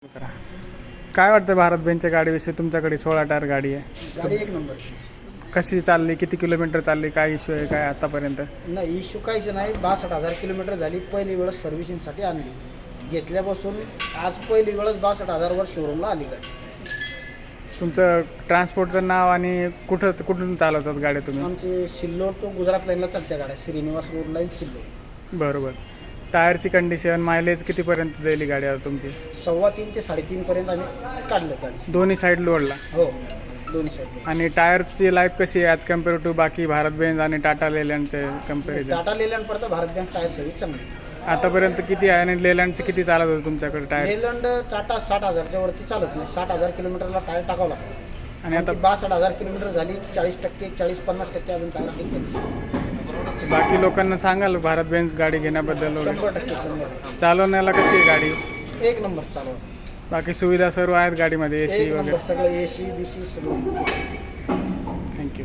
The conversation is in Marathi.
करा. काय वाटतं भारत बेंचच्या गाडीविषयी? तुमच्याकडे 16 टायर गाडी आहे. गाडी एक नंबर. कशी चालली, किती किलोमीटर चालली, काय इश्यू आहे काय आतापर्यंत? नाही इश्यू काहीच नाही. 62,000 किलोमीटर झाली. पहिली वेळेस सर्व्हिसिंगसाठी आणली. घेतल्यापासून आज पहिली वेळेस 62,000वर शोरूमला आली गाडी. तुमचं ट्रान्सपोर्टचं नाव आणि कुठून चालवतात गाडी तुम्ही? आमचे सिल्लोड तो गुजरात लाईनला चालत्या गाड्या. Shrinivas road line Sillod. बरोबर. टायरची कंडिशन, मायलेज कितीपर्यंत दिली गाडी आता तुमची? 3.25 ते 3.5 पर्यंत आम्ही काढलं गाडी. दोन्ही साईड लोडला. हो, दोन्ही साईड. आणि टायरची लाईफ कशी आहे ॲज कम्पेअर टू बाकी भारत बेंज आणि टाटा लेलँडचे कम्पॅरिझन? टाटा लेलँड पडतं, भारत बँक टायर सर्व्हिस चांगली. आतापर्यंत किती आहे आणि लेलँडचे किती चालत होतं तुमच्याकडे टायर? लेलँड टाटा 60,000च्या वरती चालत नाही. 60,000 किलोमीटरला टायर टाकावं लागतं. आणि आता 62,000 किलोमीटर झाली. 40%, 40-50% अजून टायर आहेत. बाकी लोकांना सांगाल भारत बेंज गाडी घेण्याबद्दल? 100%. चालवण्याला कशी आहे गाडी? एक नंबर चालवा. बाकी सुविधा सर्व आहेत गाडीमध्ये, AC एक वगैरे? नंबर सगळं AC, BC सगळं. थँक्यू.